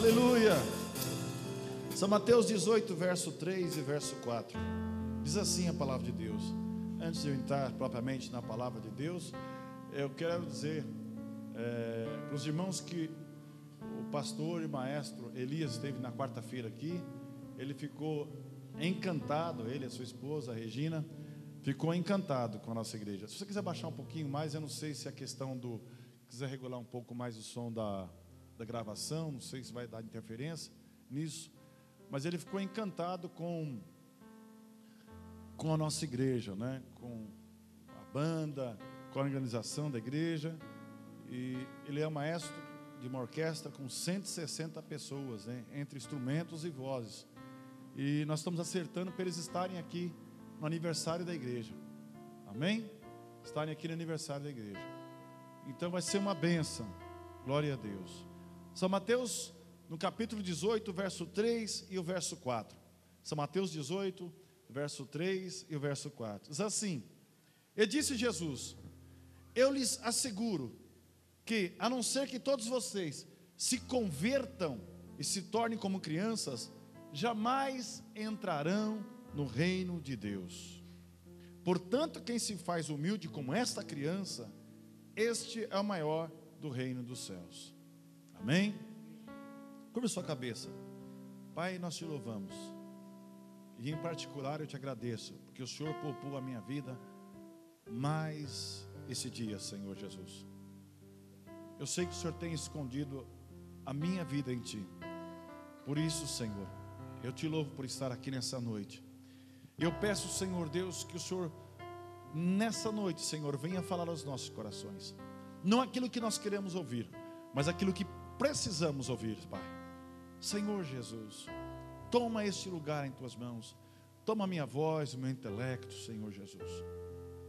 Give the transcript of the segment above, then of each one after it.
Aleluia. São Mateus 18, verso 3 e verso 4. Diz assim a palavra de Deus. Antes de eu entrar propriamente na palavra de Deus, eu quero dizer para os irmãos que o pastor e maestro Elias esteve na quarta-feira aqui. Ele ficou encantado, ele e a sua esposa, a Regina, ficou encantado com a nossa igreja. Se você quiser baixar um pouquinho mais, eu não sei se a questão do... quiser regular um pouco mais o som da gravação, não sei se vai dar interferência nisso, mas ele ficou encantado com a nossa igreja, né? Com a banda, com a organização da igreja. E ele é maestro de uma orquestra com 160 pessoas, né? Entre instrumentos e vozes. E nós estamos acertando para eles estarem aqui no aniversário da igreja. Amém? Estarem aqui no aniversário da igreja. Então vai ser uma bênção. Glória a Deus. São Mateus, no capítulo 18, verso 3 e o verso 4. São Mateus 18, verso 3 e o verso 4. Diz assim: E disse Jesus: Eu lhes asseguro que, a não ser que todos vocês se convertam e se tornem como crianças, jamais entrarão no reino de Deus. Portanto, quem se faz humilde como esta criança, este é o maior do reino dos céus. Amém? Curva sua cabeça. Pai, nós te louvamos. E em particular eu te agradeço, porque o Senhor poupou a minha vida mais esse dia, Senhor Jesus. Eu sei que o Senhor tem escondido a minha vida em Ti. Por isso, Senhor, eu te louvo por estar aqui nessa noite. Eu peço, Senhor Deus, que o Senhor, nessa noite, Senhor, venha falar aos nossos corações. Não aquilo que nós queremos ouvir, mas aquilo que precisamos ouvir, Pai. Senhor Jesus, toma este lugar em Tuas mãos. Toma a minha voz, o meu intelecto, Senhor Jesus.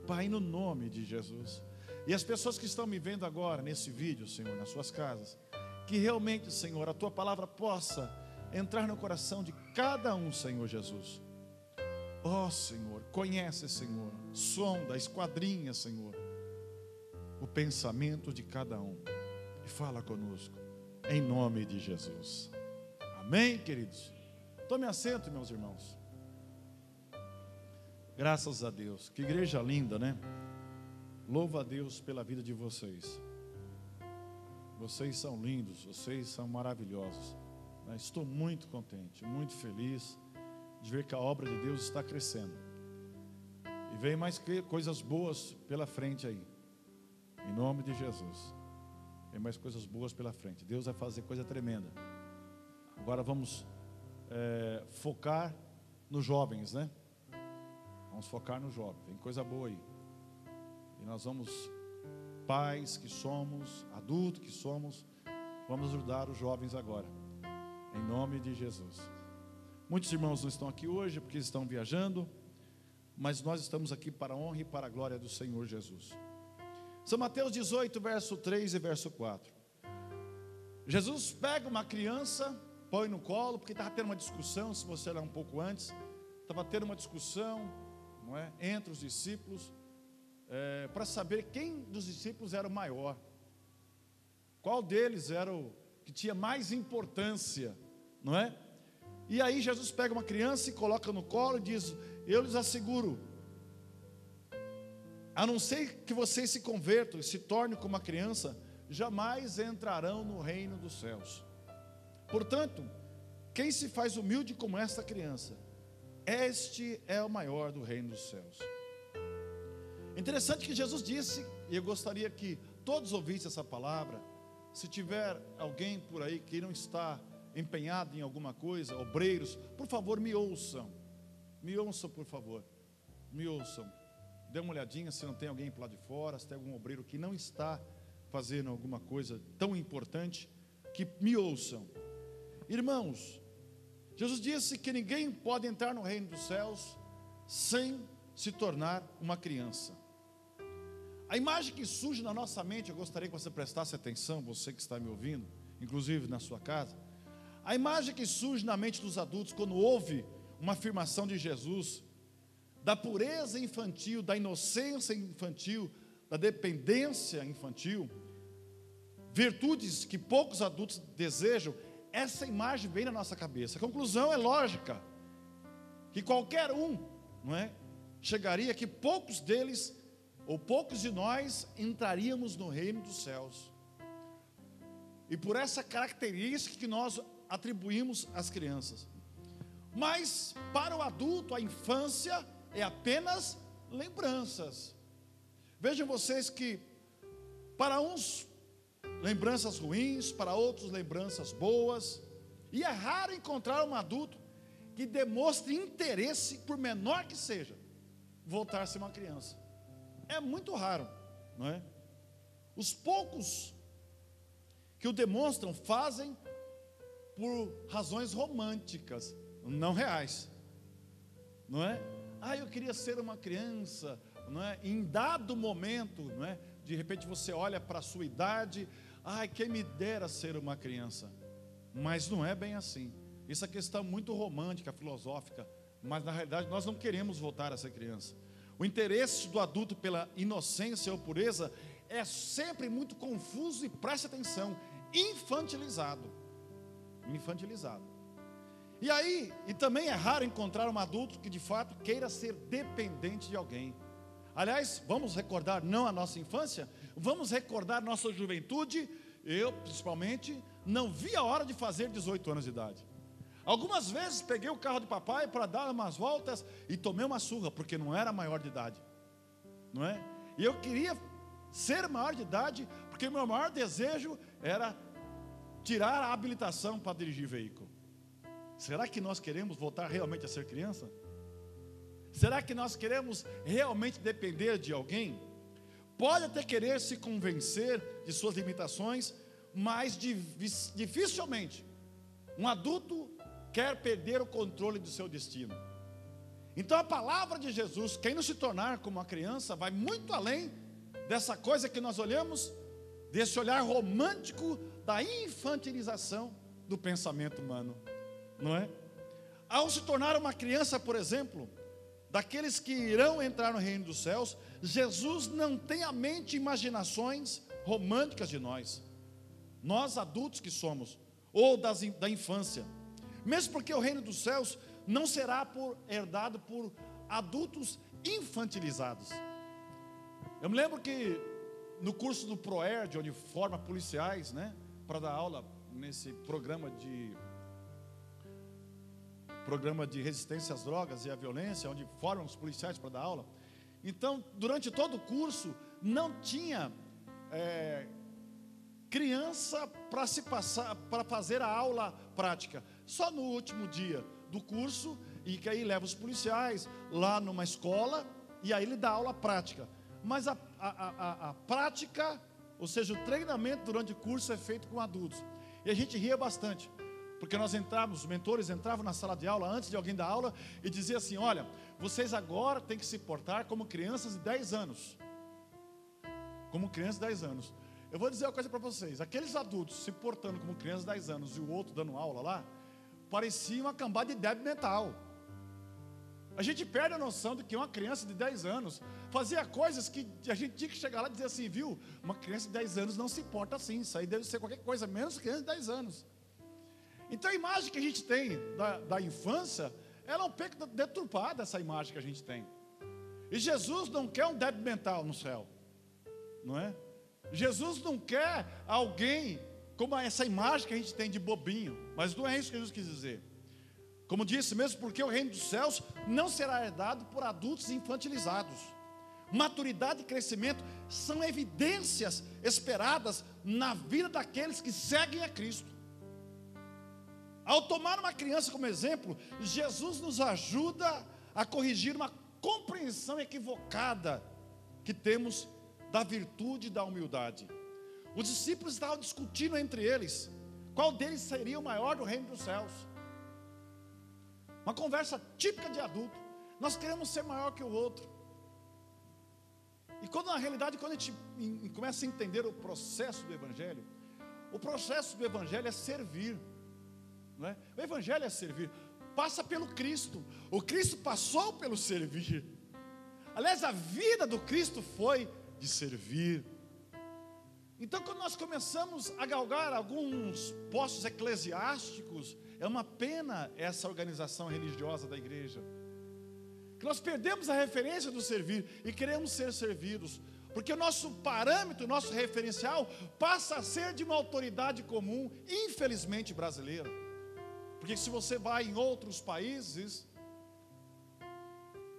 Pai, no nome de Jesus. E as pessoas que estão me vendo agora nesse vídeo, Senhor, nas suas casas, que realmente, Senhor, a Tua palavra possa entrar no coração de cada um, Senhor Jesus. Ó Senhor, conhece, Senhor, sonda, esquadrinha, Senhor, o pensamento de cada um. E fala conosco, em nome de Jesus. Amém, queridos? Tome assento, meus irmãos. Graças a Deus. Que igreja linda, né? Louva a Deus pela vida de vocês. Vocês são lindos, vocês são maravilhosos. Estou muito contente, muito feliz de ver que a obra de Deus está crescendo. E vem mais coisas boas pela frente aí. Em nome de Jesus. Tem mais coisas boas pela frente. Deus vai fazer coisa tremenda. Agora vamos focar nos jovens, né? Vamos focar no jovem. Tem coisa boa aí. E nós vamos, pais que somos, adultos que somos, vamos ajudar os jovens agora. Em nome de Jesus. Muitos irmãos não estão aqui hoje porque estão viajando, mas nós estamos aqui para a honra e para a glória do Senhor Jesus. São Mateus 18, verso 3 e verso 4. Jesus pega uma criança, põe no colo, porque estava tendo uma discussão, se você olhar um pouco antes, estava tendo uma discussão, não é, entre os discípulos, para saber quem dos discípulos era o maior, qual deles era o que tinha mais importância, não é? E aí Jesus pega uma criança e coloca no colo e diz: Eu lhes asseguro, a não ser que vocês se convertam e se tornem como uma criança, jamais entrarão no reino dos céus. Portanto, quem se faz humilde como esta criança, este é o maior do reino dos céus. Interessante que Jesus disse, e eu gostaria que todos ouvissem essa palavra. Se tiver alguém por aí que não está empenhado em alguma coisa, obreiros, por favor, me ouçam. Me ouçam, por favor. Me ouçam. Dê uma olhadinha se não tem alguém para lá de fora, se tem algum obreiro que não está fazendo alguma coisa tão importante, que me ouçam. Irmãos, Jesus disse que ninguém pode entrar no reino dos céus sem se tornar uma criança. A imagem que surge na nossa mente, eu gostaria que você prestasse atenção, você que está me ouvindo, inclusive na sua casa. A imagem que surge na mente dos adultos quando ouve uma afirmação de Jesus, da pureza infantil, da inocência infantil, da dependência infantil, virtudes que poucos adultos desejam, essa imagem vem na nossa cabeça. A conclusão é lógica, que qualquer um, não é, chegaria que poucos deles, ou poucos de nós, entraríamos no reino dos céus. E por essa característica que nós atribuímos às crianças. Mas para o adulto, a infância é apenas lembranças. Vejam vocês que para uns lembranças ruins, para outros lembranças boas, e é raro encontrar um adulto que demonstre interesse, por menor que seja, voltar a ser uma criança. É muito raro, não é? Os poucos que o demonstram fazem por razões românticas, não reais, não é? Eu queria ser uma criança, não é? Em dado momento, não é? De repente você olha para a sua idade, quem me dera ser uma criança. Mas não é bem assim. Isso é questão muito romântica, filosófica, mas na realidade nós não queremos voltar a ser criança. O interesse do adulto pela inocência ou pureza é sempre muito confuso e, preste atenção, infantilizado. E aí, também é raro encontrar um adulto que de fato queira ser dependente de alguém. Aliás, vamos recordar não a nossa infância, vamos recordar nossa juventude. Eu, principalmente, não vi a hora de fazer 18 anos de idade. Algumas vezes peguei o carro de papai para dar umas voltas e tomei uma surra, porque não era maior de idade, não é? E eu queria ser maior de idade, porque meu maior desejo era tirar a habilitação para dirigir veículo. Será que nós queremos voltar realmente a ser criança? Será que nós queremos realmente depender de alguém? Pode até querer se convencer de suas limitações, mas dificilmente um adulto quer perder o controle do seu destino. Então a palavra de Jesus, quem não se tornar como uma criança, vai muito além dessa coisa que nós olhamos, desse olhar romântico da infantilização do pensamento humano, não é? Ao se tornar uma criança, por exemplo, daqueles que irão entrar no reino dos céus, Jesus não tem a mente imaginações românticas de nós adultos que somos, ou da infância. Mesmo porque o reino dos céus não será herdado por adultos infantilizados. Eu me lembro que no curso do ProERD, onde forma policiais, né, para dar aula nesse programa de resistência às drogas e à violência, onde formam os policiais para dar aula. Então, durante todo o curso, não tinha criança para fazer a aula prática. Só no último dia do curso, e que aí leva os policiais lá numa escola, e aí ele dá aula prática. Mas a prática, ou seja, o treinamento durante o curso é feito com adultos. E a gente ria bastante, porque nós entrávamos, os mentores entravam na sala de aula antes de alguém dar aula e dizia assim: olha, vocês agora têm que se portar como crianças de 10 anos. Como crianças de 10 anos. Eu vou dizer uma coisa para vocês: aqueles adultos se portando como crianças de 10 anos e o outro dando aula lá, parecia uma cambada de débil mental. A gente perde a noção de que uma criança de 10 anos fazia coisas que a gente tinha que chegar lá e dizer assim: viu, uma criança de 10 anos não se porta assim, isso aí deve ser qualquer coisa, menos criança de 10 anos. Então a imagem que a gente tem da infância, ela é um pouco deturpada, essa imagem que a gente tem. E Jesus não quer um débil mental no céu, não é? Jesus não quer alguém como essa imagem que a gente tem de bobinho, mas não é isso que Jesus quis dizer. Como disse, mesmo porque o reino dos céus não será herdado por adultos infantilizados. Maturidade e crescimento são evidências esperadas na vida daqueles que seguem a Cristo. Ao tomar uma criança como exemplo, Jesus nos ajuda a corrigir uma compreensão equivocada que temos da virtude e da humildade. Os discípulos estavam discutindo entre eles qual deles seria o maior do reino dos céus. Uma conversa típica de adulto. Nós queremos ser maior que o outro. E quando na realidade, quando a gente começa a entender o processo do Evangelho, o processo do Evangelho é servir, não é? O Evangelho é servir, passa pelo Cristo. O Cristo passou pelo servir. Aliás, a vida do Cristo foi de servir. Então, quando nós começamos a galgar alguns postos eclesiásticos, é uma pena essa organização religiosa da igreja, que nós perdemos a referência do servir e queremos ser servidos, porque o nosso parâmetro, o nosso referencial passa a ser de uma autoridade comum, infelizmente brasileira. Porque se você vai em outros países,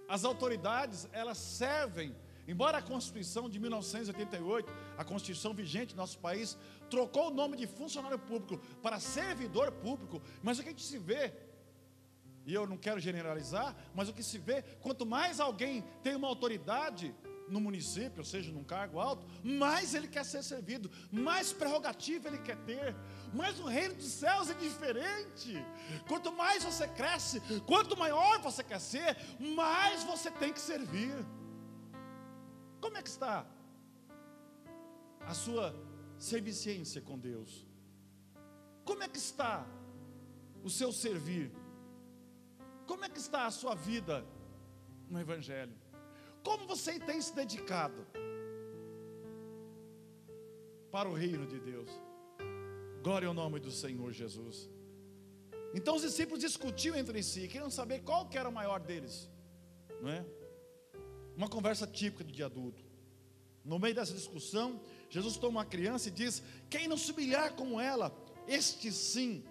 as autoridades, elas servem, embora a Constituição de 1988, a Constituição vigente do nosso país, trocou o nome de funcionário público para servidor público, mas o que a gente se vê, e eu não quero generalizar, mas o que se vê, quanto mais alguém tem uma autoridade no município, ou seja, num cargo alto, mais ele quer ser servido, mais prerrogativa ele quer ter. Mas no reino dos céus é diferente. Quanto mais você cresce, quanto maior você quer ser, mais você tem que servir. Como é que está a sua serviciência com Deus? Como é que está o seu servir? Como é que está a sua vida no Evangelho? Como você tem se dedicado para o reino de Deus? Glória ao nome do Senhor Jesus. Então os discípulos discutiam entre si, queriam saber qual que era o maior deles, não é? Uma conversa típica de adulto. No meio dessa discussão, Jesus toma uma criança e diz: quem não se humilhar como ela, este sim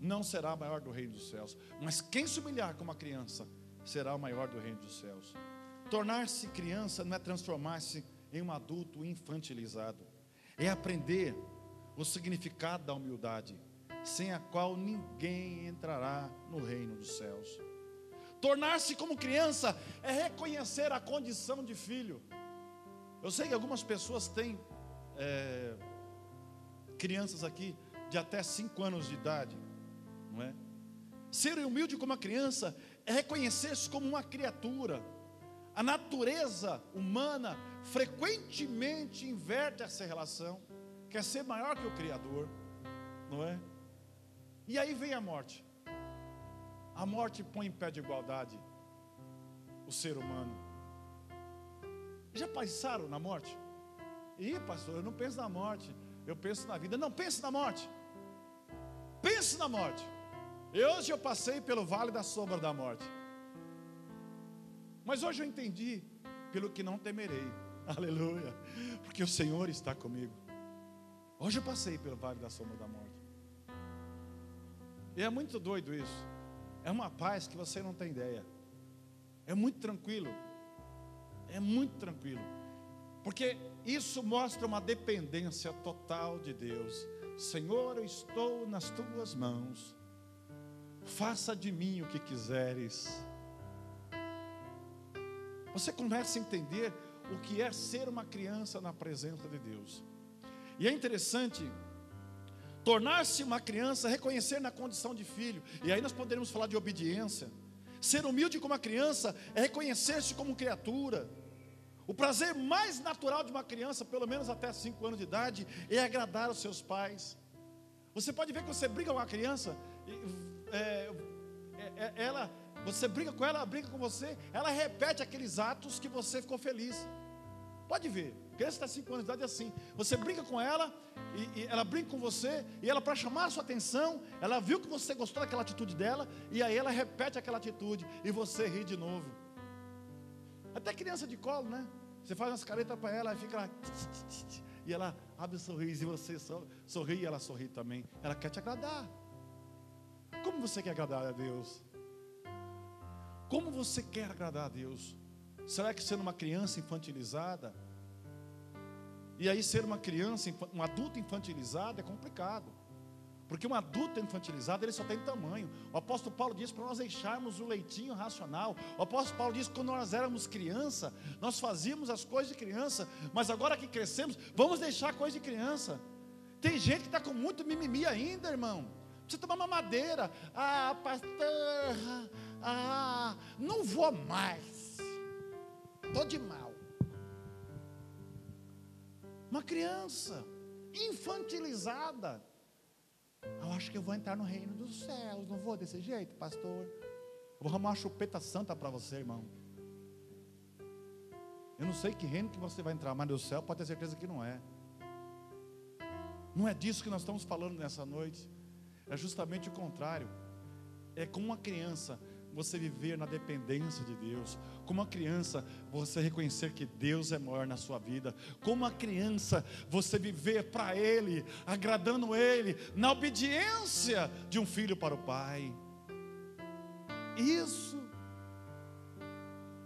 não será maior do reino dos céus. Mas quem se humilhar como a criança será o maior do reino dos céus. Tornar-se criança não é transformar-se em um adulto infantilizado, é aprender o significado da humildade, sem a qual ninguém entrará no reino dos céus. Tornar-se como criança é reconhecer a condição de filho. Eu sei que algumas pessoas têm crianças aqui de até 5 anos de idade, não é? Ser humilde como uma criança é reconhecer-se como uma criatura. A natureza humana frequentemente inverte essa relação, quer ser maior que o Criador, não é? E aí vem a morte. A morte põe em pé de igualdade o ser humano. Já pensaram na morte? Ih, pastor, eu não penso na morte, eu penso na vida. Não, pense na morte. Pense na morte. Hoje eu passei pelo vale da sombra da morte, mas hoje eu entendi pelo que não temerei. Aleluia, porque o Senhor está comigo. Hoje eu passei pelo vale da sombra da morte. E é muito doido isso. É uma paz que você não tem ideia. É muito tranquilo. É muito tranquilo. Porque isso mostra uma dependência total de Deus. Senhor, eu estou nas tuas mãos. Faça de mim o que quiseres. Você começa a entender o que é ser uma criança na presença de Deus. E é interessante tornar-se uma criança, reconhecer na condição de filho. E aí nós poderemos falar de obediência. Ser humilde como uma criança é reconhecer-se como criatura. O prazer mais natural de uma criança, pelo menos até 5 anos de idade, é agradar os seus pais. Você pode ver que você briga com a criança, você briga com ela briga com você, ela repete aqueles atos que você ficou feliz. Pode ver, criança está 5 anos de idade é assim. Você brinca com ela, e ela brinca com você, e ela, para chamar a sua atenção, ela viu que você gostou daquela atitude dela, e aí ela repete aquela atitude, e você ri de novo. Até criança de colo, né? Você faz umas caretas para ela, e fica lá, e ela abre o sorriso, e você sorri, e ela sorri também. Ela quer te agradar. Como você quer agradar a Deus? Como você quer agradar a Deus? Será que sendo uma criança infantilizada? E aí ser uma criança, um adulto infantilizado é complicado. Porque um adulto infantilizado, ele só tem tamanho. O apóstolo Paulo diz para nós deixarmos o leitinho racional. O apóstolo Paulo diz que quando nós éramos criança, nós fazíamos as coisas de criança, mas agora que crescemos, vamos deixar a coisa de criança. Tem gente que está com muito mimimi ainda, irmão. Precisa tomar uma madeira. Ah, pastor, não vou mais. Estou de mal. Uma criança infantilizada. Eu acho que eu vou entrar no reino dos céus. Não vou desse jeito, pastor. Eu vou arrumar uma chupeta santa para você, irmão. Eu não sei que reino que você vai entrar, mas no céu pode ter certeza que não é. Não é disso que nós estamos falando nessa noite. É justamente o contrário. É como uma criança, você viver na dependência de Deus. Como uma criança, você reconhecer que Deus é maior na sua vida. Como uma criança, você viver para Ele, agradando Ele, na obediência de um filho para o Pai. Isso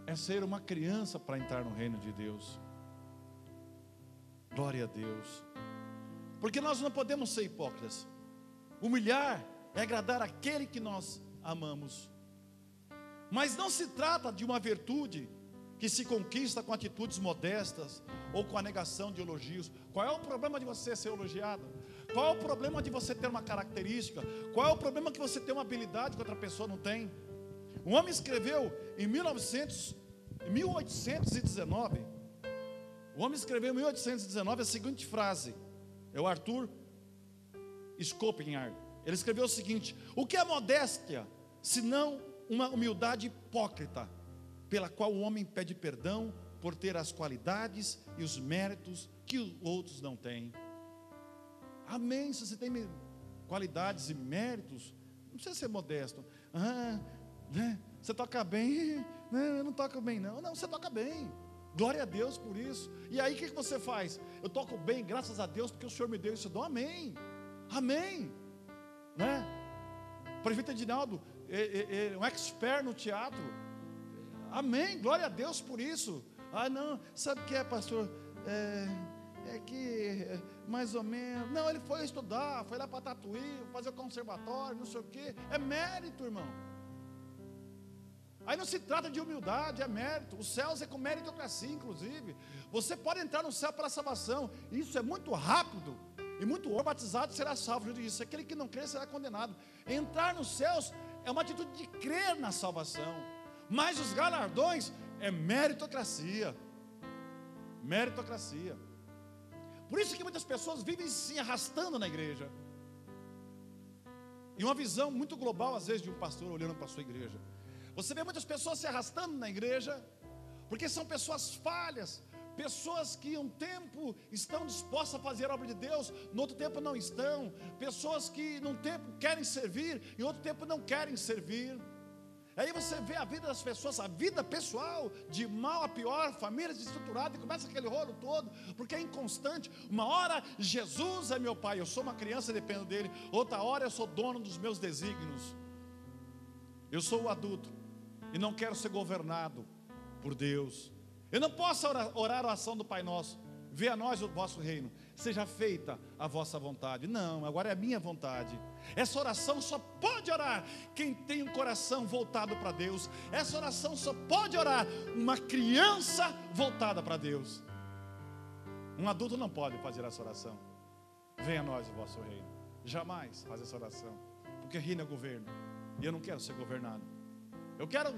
é ser uma criança para entrar no reino de Deus. Glória a Deus. Porque nós não podemos ser hipócritas. Humilhar é agradar aquele que nós amamos. Mas não se trata de uma virtude que se conquista com atitudes modestas ou com a negação de elogios. Qual é o problema de você ser elogiado? Qual é o problema de você ter uma característica? Qual é o problema que você tem uma habilidade que outra pessoa não tem? Um homem escreveu em 1819, o homem escreveu em 1819 a seguinte frase, é o Arthur Schopenhauer. Ele escreveu o seguinte: o que é modéstia, senão uma humildade hipócrita, pela qual o homem pede perdão por ter as qualidades e os méritos que os outros não têm. Amém. Se você tem qualidades e méritos, não precisa ser modesto. Você toca bem? Não, eu não toco bem não. Não, você toca bem. Glória a Deus por isso. E aí o que você faz? Eu toco bem, graças a Deus, porque o Senhor me deu isso. Amém. Amém. Né? O prefeito Edinaldo é um expert no teatro. Amém. Glória a Deus por isso. Ah, não, sabe o que é, pastor? É que mais ou menos. Não, ele foi estudar, foi lá para Tatuí, fazer o conservatório, não sei o que. É mérito, irmão. Aí não se trata de humildade, é mérito. Os céus é com meritocracia, inclusive. Você pode entrar no céu pela salvação. Isso é muito rápido. E muito batizado será salvo. Jesus disse: aquele que não crê será condenado. Entrar nos céus é uma atitude de crer na salvação. Mas os galardões é meritocracia. Meritocracia. Por isso que muitas pessoas vivem se arrastando na igreja. E uma visão muito global, às vezes, de um pastor olhando para a sua igreja. Você vê muitas pessoas se arrastando na igreja, porque são pessoas falhas, pessoas que um tempo estão dispostas a fazer a obra de Deus, no outro tempo não estão, pessoas que num tempo querem servir, em outro tempo não querem servir. Aí você vê a vida das pessoas, a vida pessoal, de mal a pior, famílias desestruturadas, e começa aquele rolo todo, porque é inconstante. Uma hora Jesus é meu pai, eu sou uma criança e dependo dele. Outra hora eu sou dono dos meus desígnios. Eu sou o adulto e não quero ser governado por Deus. Eu não posso orar a oração do Pai Nosso: venha a nós o vosso reino, seja feita a vossa vontade. Não, agora é a minha vontade. Essa oração só pode orar quem tem um coração voltado para Deus. Essa oração só pode orar uma criança voltada para Deus. Um adulto não pode fazer essa oração: venha a nós o vosso reino. Jamais faz essa oração, porque reino é governo, e eu não quero ser governado. Eu quero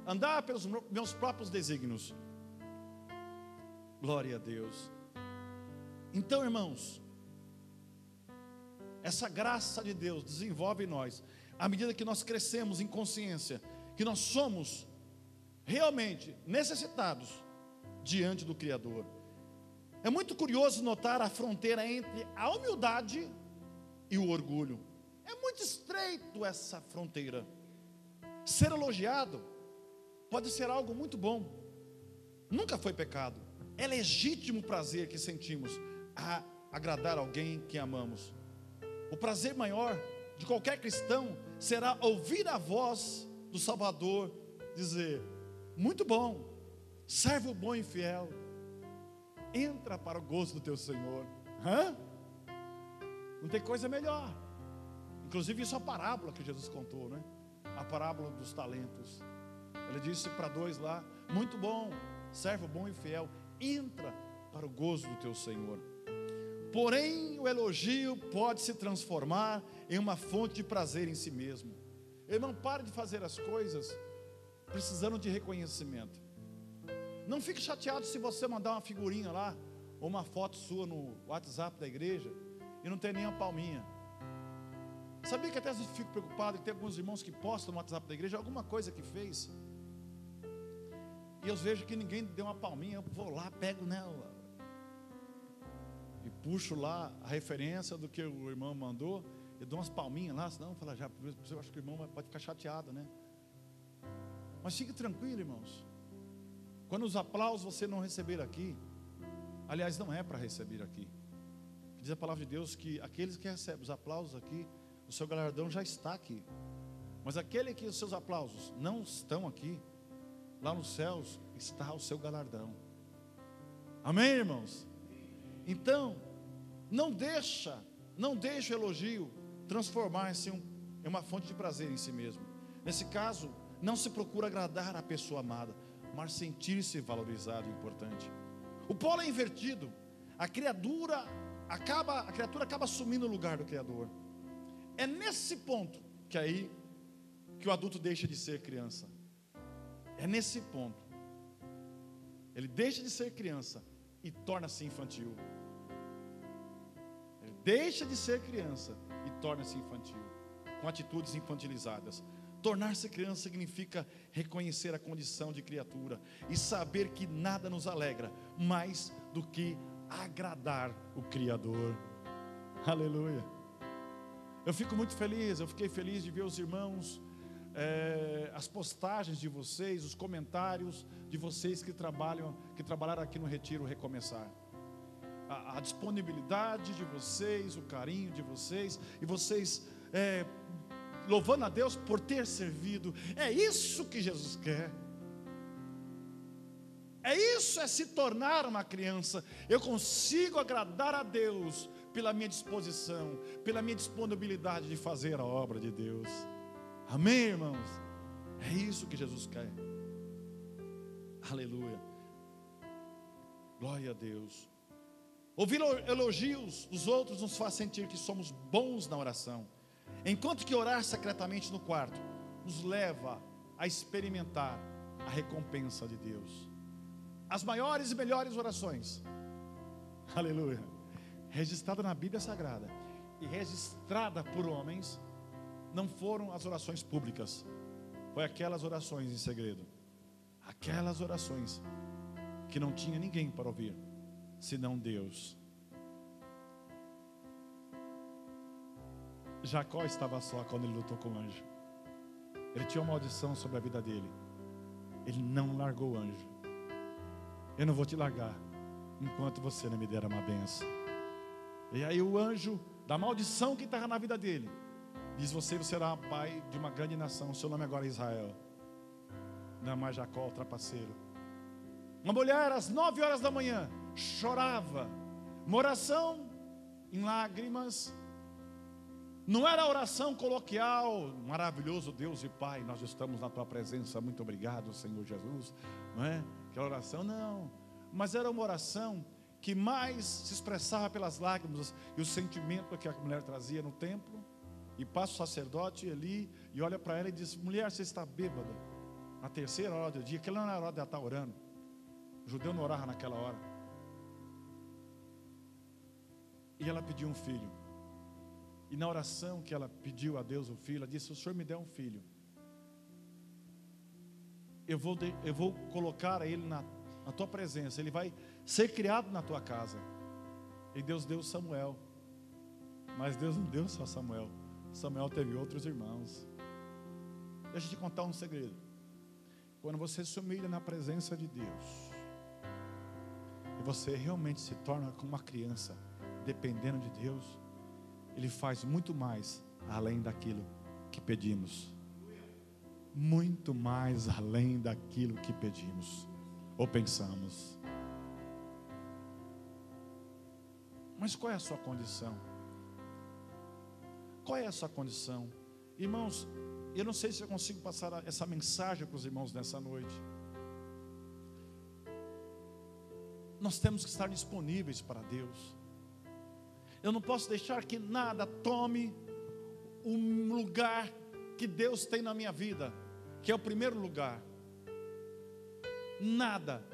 andar pelos meus próprios desígnios. Glória a Deus. Então, irmãos, essa graça de Deus desenvolve em nós, à medida que nós crescemos em consciência, que nós somos realmente necessitados diante do Criador. É muito curioso notar a fronteira entre a humildade e o orgulho. É muito estreito essa fronteira. Ser elogiado pode ser algo muito bom, nunca foi pecado. É legítimo prazer que sentimos a agradar alguém que amamos. O prazer maior de qualquer cristão será ouvir a voz do Salvador dizer: muito bom, servo bom e fiel, entra para o gozo do teu Senhor. Não tem coisa melhor. Inclusive isso é a parábola que Jesus contou, né? A parábola dos talentos. Ele disse para dois lá: muito bom, servo bom e fiel, entra para o gozo do teu Senhor. Porém, o elogio pode se transformar em uma fonte de prazer em si mesmo. Irmão, pare de fazer as coisas precisando de reconhecimento. Não fique chateado se você mandar uma figurinha lá, ou uma foto sua no WhatsApp da igreja, e não tem nem uma palminha. Sabia que até às vezes fico preocupado que tem alguns irmãos que postam no WhatsApp da igreja alguma coisa que fez, e eu vejo que ninguém deu uma palminha, eu vou lá, pego nela e puxo lá a referência do que o irmão mandou, eu dou umas palminhas lá, senão fala, já, eu acho que o irmão pode ficar chateado, né? Mas fique tranquilo, irmãos. Quando os aplausos você não receber aqui, aliás, não é para receber aqui. Diz a palavra de Deus que aqueles que recebem os aplausos aqui, o seu galardão já está aqui. Mas aquele que os seus aplausos não estão aqui, lá nos céus está o seu galardão. Amém, irmãos? Então, não deixa o elogio transformar-se em uma fonte de prazer em si mesmo. Nesse caso, não se procura agradar a pessoa amada, mas sentir-se valorizado e importante. O polo é invertido. A criatura acaba assumindo o lugar do Criador. É nesse ponto que o adulto deixa de ser criança. É nesse ponto. Ele deixa de ser criança e torna-se infantil. Ele deixa de ser criança e torna-se infantil, com atitudes infantilizadas. Tornar-se criança significa reconhecer a condição de criatura e saber que nada nos alegra mais do que agradar o Criador. Aleluia. Eu fico muito feliz, eu fiquei feliz de ver os irmãos, as postagens de vocês, os comentários de vocês que trabalharam aqui no Retiro Recomeçar. A disponibilidade de vocês, o carinho de vocês, e vocês louvando a Deus por ter servido. É isso que Jesus quer. É se tornar uma criança. Eu consigo agradar a Deus pela minha disposição, pela minha disponibilidade de fazer a obra de Deus. Amém, irmãos? É isso que Jesus quer. Aleluia. Glória a Deus. Ouvir elogios dos outros nos faz sentir que somos bons na oração, enquanto que orar secretamente no quarto nos leva a experimentar a recompensa de Deus. As maiores e melhores orações, aleluia, registrada na Bíblia Sagrada e registrada por homens, não foram as orações públicas, foi aquelas orações em segredo, aquelas orações que não tinha ninguém para ouvir, senão Deus. Jacó estava só quando ele lutou com o anjo. Ele tinha uma maldição sobre a vida dele. Ele não largou o anjo. Eu não vou te largar enquanto você não me der uma benção. E aí o anjo, da maldição que estava na vida dele, diz: você será pai de uma grande nação. Seu nome agora é Israel. Não é mais Jacó, o trapaceiro. Uma mulher às 9 horas da manhã chorava, uma oração em lágrimas. Não era oração coloquial, maravilhoso Deus e Pai, nós estamos na tua presença, muito obrigado, Senhor Jesus, não é? Aquela oração, não, mas era uma oração que mais se expressava pelas lágrimas e o sentimento que a mulher trazia no templo. E passa o sacerdote ali e olha para ela e diz: mulher, você está bêbada. Na terceira hora do dia, aquela não era a hora de ela estar orando. O judeu não orava naquela hora. E ela pediu um filho. E na oração que ela pediu a Deus o filho, ela disse: se o Senhor me der um filho, eu vou colocar ele na tua presença, ele vai ser criado na tua casa. E Deus deu Samuel. Mas Deus não deu só Samuel. Samuel teve outros irmãos. Deixa eu te contar um segredo. Quando você se humilha na presença de Deus, e você realmente se torna como uma criança, dependendo de Deus, Ele faz muito mais além daquilo que pedimos. Muito mais além daquilo que pedimos ou pensamos. Mas qual é a sua condição? Qual é a sua condição? Irmãos, eu não sei se eu consigo passar essa mensagem para os irmãos nessa noite. Nós temos que estar disponíveis para Deus. Eu não posso deixar que nada tome o lugar que Deus tem na minha vida, que é o primeiro lugar. Nada.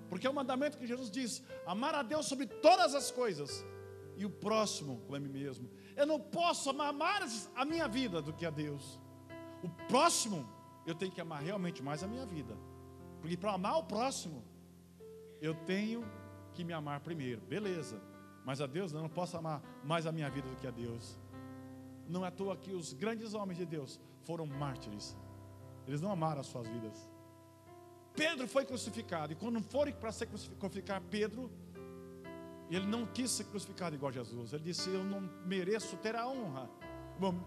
Porque é o mandamento que Jesus diz: amar a Deus sobre todas as coisas e o próximo como a mim mesmo. Eu não posso amar mais a minha vida do que a Deus. O próximo, eu tenho que amar realmente mais a minha vida. Porque para amar o próximo, eu tenho que me amar primeiro. Beleza. Mas a Deus não posso amar mais a minha vida do que a Deus. Não é à toa que os grandes homens de Deus foram mártires. Eles não amaram as suas vidas. Pedro foi crucificado. E quando foram para ser crucificado Pedro, ele não quis ser crucificado igual a Jesus. Ele disse: eu não mereço ter a honra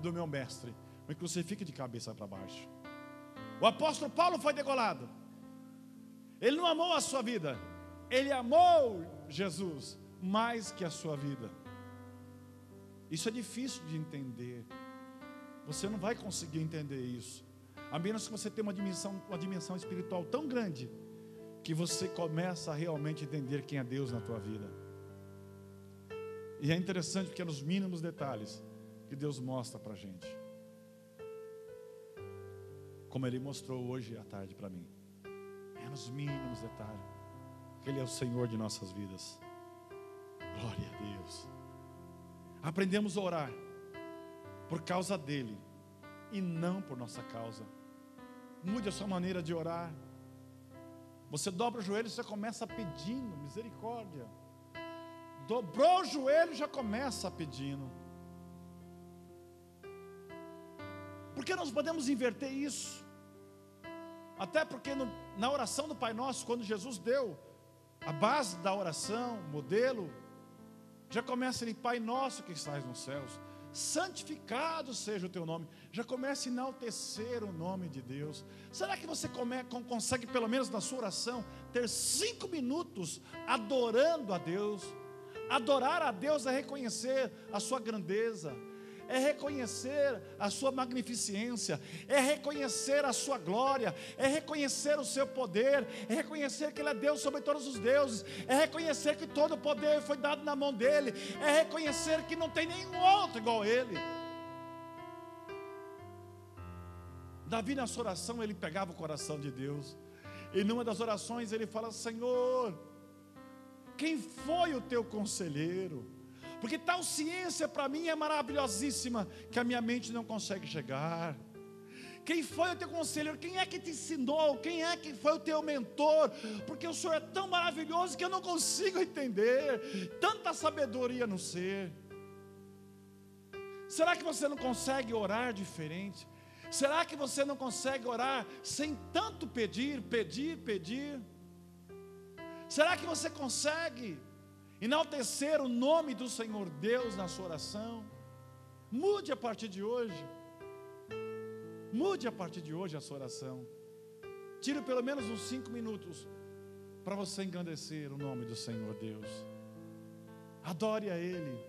do meu mestre. Me crucifique de cabeça para baixo. O apóstolo Paulo foi degolado. Ele não amou a sua vida. Ele amou Jesus mais que a sua vida. Isso é difícil de entender. Você não vai conseguir entender isso, a menos que você tenha uma dimensão espiritual tão grande, que você começa a realmente entender quem é Deus na tua vida. E é interessante porque é nos mínimos detalhes que Deus mostra para a gente. Como Ele mostrou hoje à tarde para mim. É nos mínimos detalhes que Ele é o Senhor de nossas vidas. Glória a Deus. Aprendemos a orar por causa dEle e não por nossa causa. Mude a sua maneira de orar. Você dobra o joelho e você começa pedindo misericórdia. Dobrou o joelho e já começa pedindo. Porque nós podemos inverter isso. Até porque na oração do Pai Nosso, quando Jesus deu a base da oração, modelo, já começa ali: Pai Nosso que estás nos céus, santificado seja o teu nome. Já começa a enaltecer o nome de Deus. Será que você consegue, pelo menos na sua oração, ter 5 minutos adorando a Deus? Adorar a Deus é reconhecer a sua grandeza, é reconhecer a sua magnificência, é reconhecer a sua glória, é reconhecer o seu poder, é reconhecer que Ele é Deus sobre todos os deuses, é reconhecer que todo o poder foi dado na mão dEle, é reconhecer que não tem nenhum outro igual a Ele. Davi, na sua oração, ele pegava o coração de Deus, e numa das orações ele fala: Senhor, quem foi o teu conselheiro? Porque tal ciência para mim é maravilhosíssima, que a minha mente não consegue chegar. Quem foi o teu conselheiro? Quem é que te ensinou? Quem é que foi o teu mentor? Porque o Senhor é tão maravilhoso que eu não consigo entender. Tanta sabedoria no ser. Será que você não consegue orar diferente? Será que você não consegue orar sem tanto pedir? Será que você consegue enaltecer o nome do Senhor Deus na sua oração? Mude a partir de hoje. Mude a partir de hoje a sua oração. Tire pelo menos uns 5 minutos para você engrandecer o nome do Senhor Deus. Adore a Ele.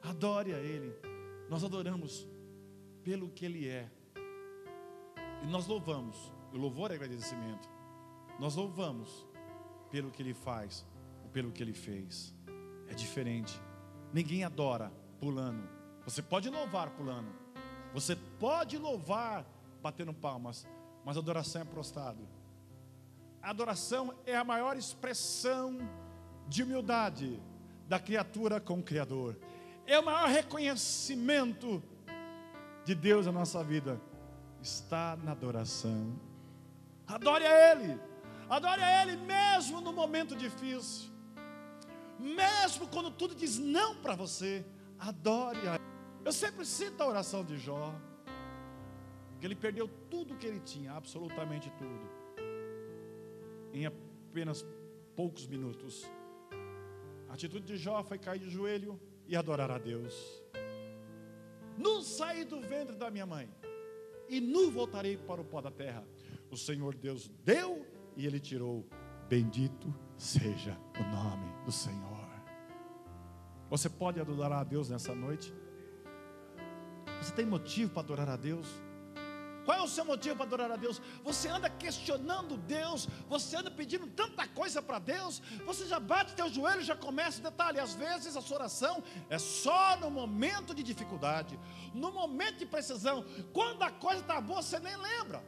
Adore a Ele. Nós adoramos pelo que Ele é. E nós louvamos. O louvor é agradecimento. Nós louvamos pelo que Ele faz, ou pelo que Ele fez. É diferente. Ninguém adora pulando. Você pode louvar pulando, você pode louvar batendo palmas, mas a adoração é prostrado. A adoração é a maior expressão de humildade da criatura com o Criador. É o maior reconhecimento de Deus na nossa vida. Está na adoração. Adore a Ele. Adore a Ele mesmo no momento difícil. Mesmo quando tudo diz não para você, adore a Ele. Eu sempre cito a oração de Jó, que ele perdeu tudo que ele tinha, absolutamente tudo, em apenas poucos minutos. A atitude de Jó foi cair de joelho e adorar a Deus. Nu saí do ventre da minha mãe, e nu voltarei para o pó da terra. O Senhor Deus deu e Ele tirou. Bendito seja o nome do Senhor. Você pode adorar a Deus nessa noite? Você tem motivo para adorar a Deus? Qual é o seu motivo para adorar a Deus? Você anda questionando Deus, você anda pedindo tanta coisa para Deus, você já bate teu joelho, já começa, detalhe, às vezes a sua oração é só no momento de dificuldade, no momento de precisão. Quando a coisa está boa, você nem lembra.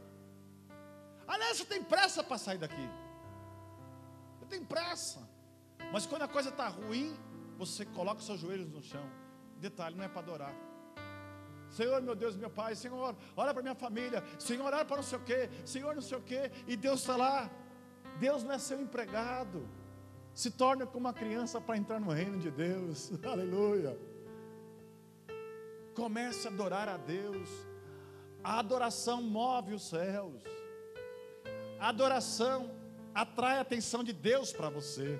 Aliás, você tem pressa para sair daqui. Você tem pressa. Mas quando a coisa está ruim, você coloca os seus joelhos no chão. Detalhe, não é para adorar. Senhor, meu Deus, meu Pai, Senhor, olha para minha família, Senhor, olha para não sei o quê, Senhor, não sei o quê, e Deus está lá, Deus não é seu empregado. Se torne como uma criança para entrar no reino de Deus. Aleluia. Comece a adorar a Deus. A adoração move os céus. A adoração atrai a atenção de Deus para você.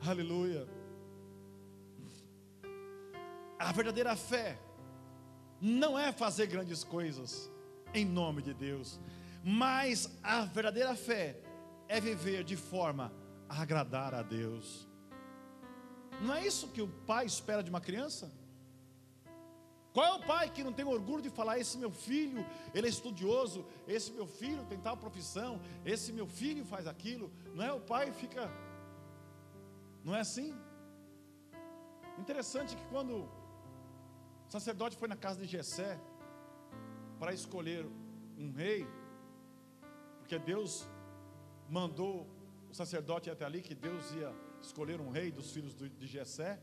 Aleluia. A verdadeira fé não é fazer grandes coisas em nome de Deus, mas a verdadeira fé é viver de forma a agradar a Deus. Não é isso que o pai espera de uma criança? Qual é o pai que não tem orgulho de falar: esse meu filho, ele é estudioso, esse meu filho tem tal profissão, esse meu filho faz aquilo? Não é? O pai fica, não é assim? Interessante que quando o sacerdote foi na casa de Jessé para escolher um rei, porque Deus mandou o sacerdote ir até ali, que Deus ia escolher um rei dos filhos de Jessé.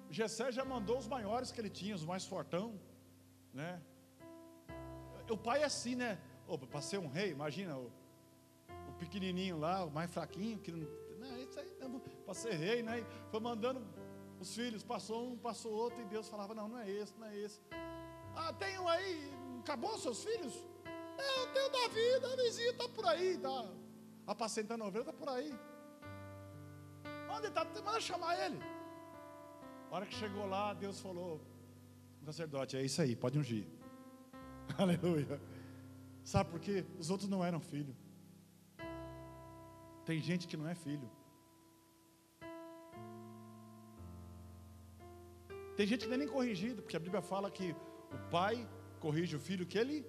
Jessé já mandou os maiores que ele tinha, os mais fortão, né? O pai é assim, né? Para ser um rei, imagina o pequenininho lá, o mais fraquinho, que não, isso aí, para ser rei, né? Foi mandando os filhos, passou um, passou outro, e Deus falava: não, não é esse, não é esse. Ah, tem um aí, acabou os seus filhos? Eu tenho Davi, Davizinho está por aí, está apacentando a ovelha, está por aí. Onde está? Manda chamar ele. A hora que chegou lá, Deus falou: o sacerdote, é isso aí, pode ungir. Aleluia. Sabe por quê? Os outros não eram filho. Tem gente que não é filho. Tem gente que não é nem corrigido, porque a Bíblia fala que o pai corrige o filho que ele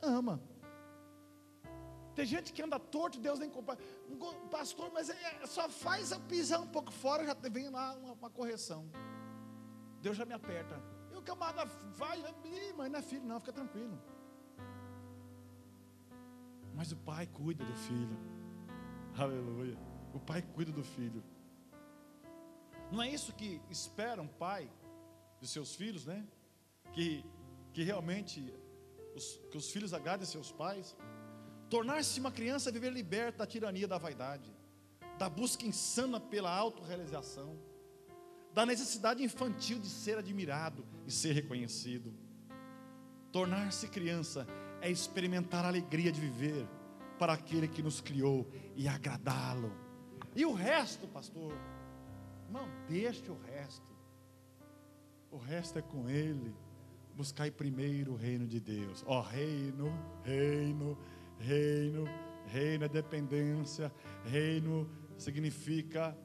ama. Tem gente que anda torto e Deus nem compara. Pastor, mas só faz eu pisar um pouco fora, já vem lá uma correção. Deus já me aperta. E o camarada vai, mas não é filho não, fica tranquilo. Mas o pai cuida do filho. Aleluia. O pai cuida do filho. Não é isso que espera um pai dos seus filhos, né? Que realmente que os filhos agradem seus pais. Tornar-se uma criança é viver liberta da tirania da vaidade, da busca insana pela autorrealização, da necessidade infantil de ser admirado e ser reconhecido. Tornar-se criança é experimentar a alegria de viver para aquele que nos criou e agradá-lo. E o resto, pastor, não deixe o resto. O resto é com Ele. Buscai primeiro o reino de Deus. Ó, reino, reino, reino. Reino é dependência. Reino significa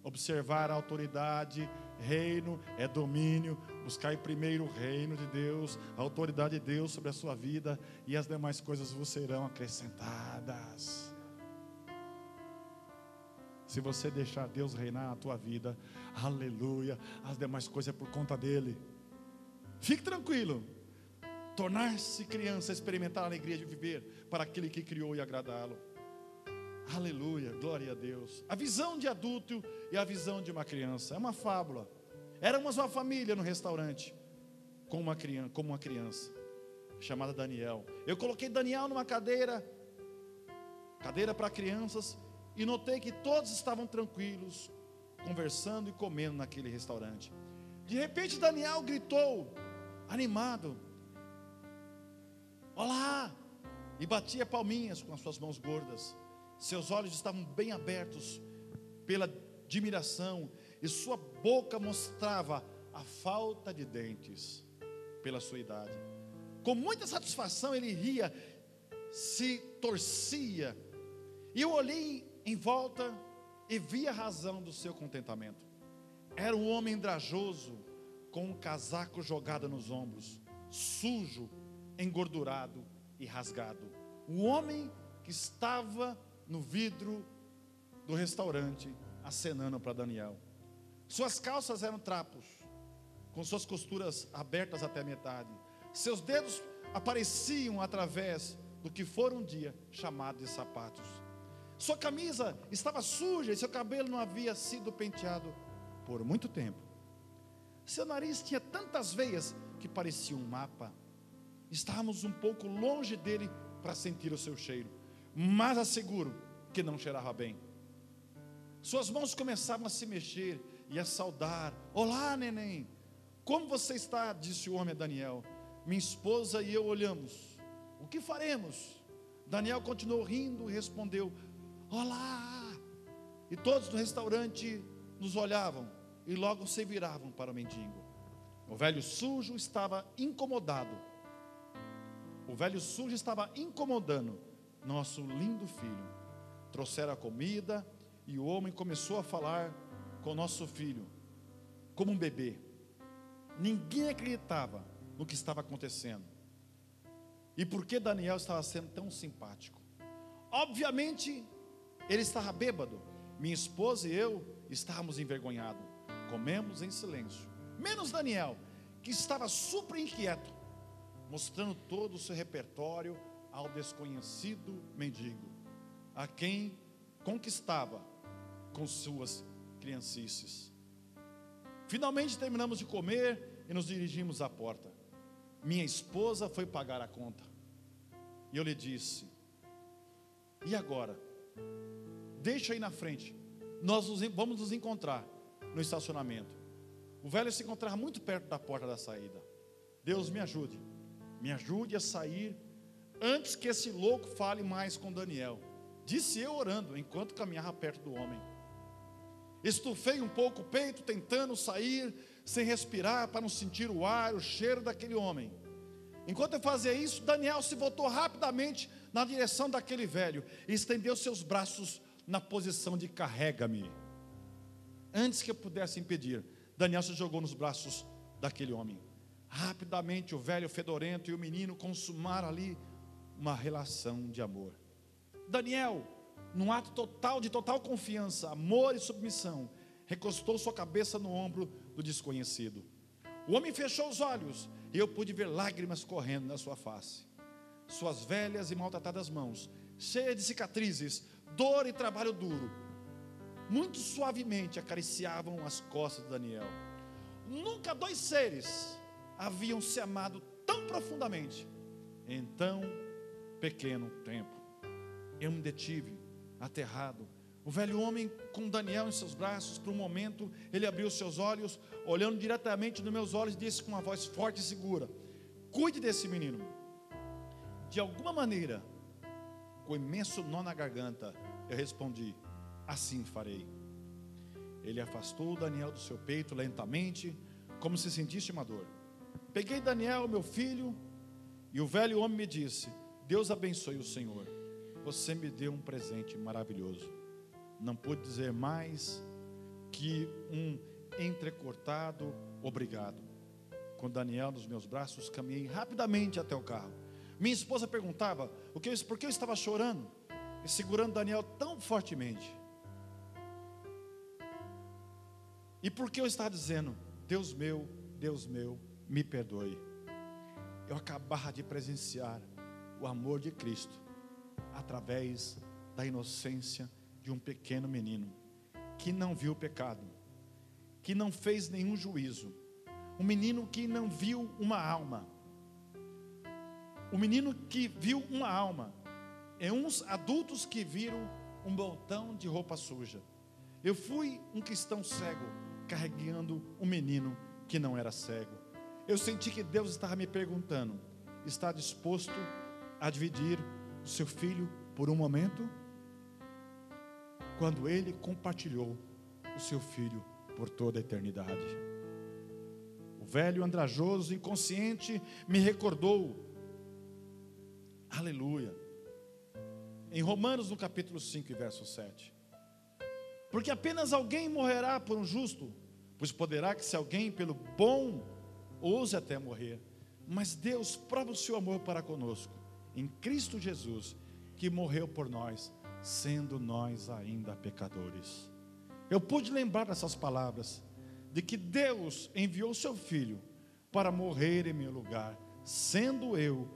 observar a autoridade. Reino é domínio. Buscai primeiro o reino de Deus, a autoridade de Deus sobre a sua vida, e as demais coisas vos serão acrescentadas. Se você deixar Deus reinar na tua vida, aleluia, as demais coisas é por conta dele. Fique tranquilo. Tornar-se criança, experimentar a alegria de viver para aquele que criou e agradá-lo. Aleluia, glória a Deus. A visão de adulto e a visão de uma criança é uma fábula. Éramos uma família no restaurante com uma criança chamada Daniel. Eu coloquei Daniel numa cadeira para crianças, e notei que todos estavam tranquilos, conversando e comendo naquele restaurante. De repente Daniel gritou, animado: olá! E batia palminhas com as suas mãos gordas. Seus olhos estavam bem abertos pela admiração, e sua boca mostrava a falta de dentes pela sua idade. Com muita satisfação ele ria, se torcia, e eu olhei em volta e vi a razão do seu contentamento. Era um homem andrajoso, com um casaco jogado nos ombros, sujo, engordurado e rasgado. Um homem que estava no vidro do restaurante acenando para Daniel. Suas calças eram trapos, com suas costuras abertas até a metade. Seus dedos apareciam através do que for um dia chamado de sapatos. Sua camisa estava suja e seu cabelo não havia sido penteado por muito tempo. Seu nariz tinha tantas veias que parecia um mapa. Estávamos um pouco longe dele para sentir o seu cheiro, mas asseguro que não cheirava bem. Suas mãos começavam a se mexer e a saudar. Olá, neném, como você está? Disse o homem a Daniel. Minha esposa e eu olhamos. O que faremos? Daniel continuou rindo e respondeu: olá. E todos no restaurante nos olhavam e logo se viravam para o mendigo. O velho sujo estava incomodado. O velho sujo estava incomodando nosso lindo filho. Trouxeram a comida e o homem começou a falar com nosso filho como um bebê. Ninguém acreditava no que estava acontecendo. E por que Daniel estava sendo tão simpático? Obviamente, ele estava bêbado. Minha esposa e eu estávamos envergonhados. Comemos em silêncio. Menos Daniel, que estava super inquieto, mostrando todo o seu repertório ao desconhecido mendigo, a quem conquistava com suas criancices. Finalmente terminamos de comer e nos dirigimos à porta. Minha esposa foi pagar a conta. E eu lhe disse: e agora? Deixa aí na frente. Vamos nos encontrar no estacionamento. O velho se encontrava muito perto da porta da saída. Deus me ajude. Me ajude a sair antes que esse louco fale mais com Daniel, disse eu orando, enquanto caminhava perto do homem. Estufei um pouco o peito, tentando sair, sem respirar, para não sentir o ar, o cheiro daquele homem. Enquanto eu fazia isso, Daniel se voltou rapidamente na direção daquele velho, e estendeu seus braços na posição de carrega-me. Antes que eu pudesse impedir, Daniel se jogou nos braços daquele homem. Rapidamente o velho fedorento e o menino consumaram ali uma relação de amor. Daniel, num ato de total confiança, amor e submissão, recostou sua cabeça no ombro do desconhecido. O homem fechou os olhos e eu pude ver lágrimas correndo na sua face. Suas velhas e maltratadas mãos, cheias de cicatrizes, dor e trabalho duro, muito suavemente acariciavam as costas de Daniel. Nunca dois seres haviam se amado tão profundamente em tão pequeno tempo. Eu me detive, aterrado. O velho homem com Daniel em seus braços, por um momento, ele abriu seus olhos, olhando diretamente nos meus olhos, e disse com uma voz forte e segura: cuide desse menino. De alguma maneira, com imenso nó na garganta, eu respondi: assim farei. Ele afastou Daniel do seu peito lentamente, como se sentisse uma dor. Peguei Daniel, meu filho, e o velho homem me disse: Deus abençoe o Senhor, você me deu um presente maravilhoso. Não pude dizer mais que um entrecortado obrigado. Com Daniel nos meus braços, caminhei rapidamente até o carro. Minha esposa perguntava por que eu estava chorando e segurando Daniel tão fortemente. E por que eu estava dizendo: Deus meu, me perdoe. Eu acabava de presenciar o amor de Cristo através da inocência de um pequeno menino que não viu o pecado, que não fez nenhum juízo, um menino que não viu uma alma, um menino que viu uma alma em uns adultos que viram um montão de roupa suja. Eu fui um cristão cego carregando um menino que não era cego. Eu senti que Deus estava me perguntando: está disposto a dividir o seu filho por um momento? Quando ele compartilhou o seu filho por toda a eternidade. O velho andrajoso, inconsciente, me recordou, aleluia, em Romanos no capítulo 5 e verso 7. Porque apenas alguém morrerá por um justo, pois poderá que se alguém pelo bom ouse até morrer. Mas Deus prova o seu amor para conosco em Cristo Jesus, que morreu por nós, sendo nós ainda pecadores. Eu pude lembrar dessas palavras, de que Deus enviou seu Filho para morrer em meu lugar, sendo eu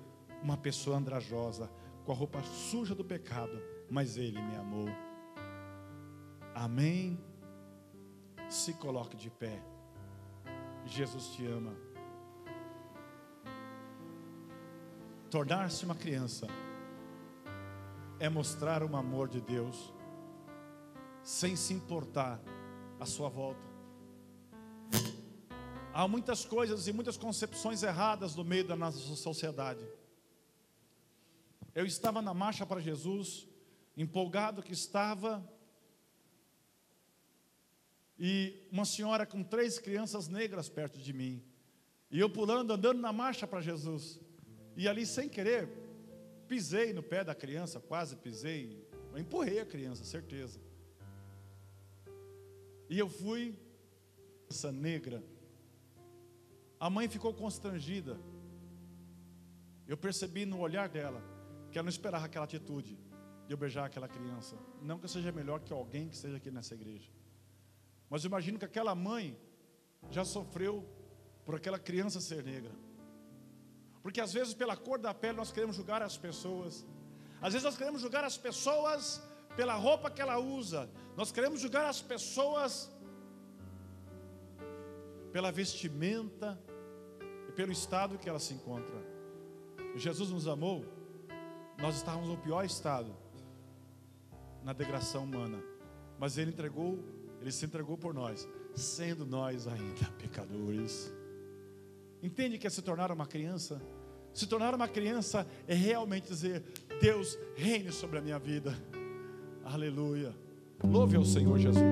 uma pessoa andrajosa, com a roupa suja do pecado, mas Ele me amou. Amém? Se coloque de pé. Jesus te ama. Tornar-se uma criança é mostrar o amor de Deus, sem se importar à sua volta. Há muitas coisas e muitas concepções erradas no meio da nossa sociedade. Eu estava na marcha para Jesus, empolgado que estava, e uma senhora com 3 crianças negras perto de mim, e eu pulando, andando na marcha para Jesus, e ali sem querer, pisei no pé da criança, quase pisei, eu empurrei a criança, certeza. E eu fui, essa negra, a mãe ficou constrangida. Eu percebi no olhar dela que ela não esperava aquela atitude de eu beijar aquela criança. Não que eu seja melhor que alguém que esteja aqui nessa igreja, mas eu imagino que aquela mãe já sofreu por aquela criança ser negra. Porque às vezes pela cor da pele nós queremos julgar as pessoas. Às vezes nós queremos julgar as pessoas pela roupa que ela usa. Nós queremos julgar as pessoas pela vestimenta e pelo estado que ela se encontra. Jesus nos amou, nós estávamos no pior estado, na degradação humana, mas Ele se entregou por nós, sendo nós ainda pecadores. Entende que é se tornar uma criança? Se tornar uma criança é realmente dizer: Deus, reine sobre a minha vida. Aleluia. Louve ao Senhor Jesus.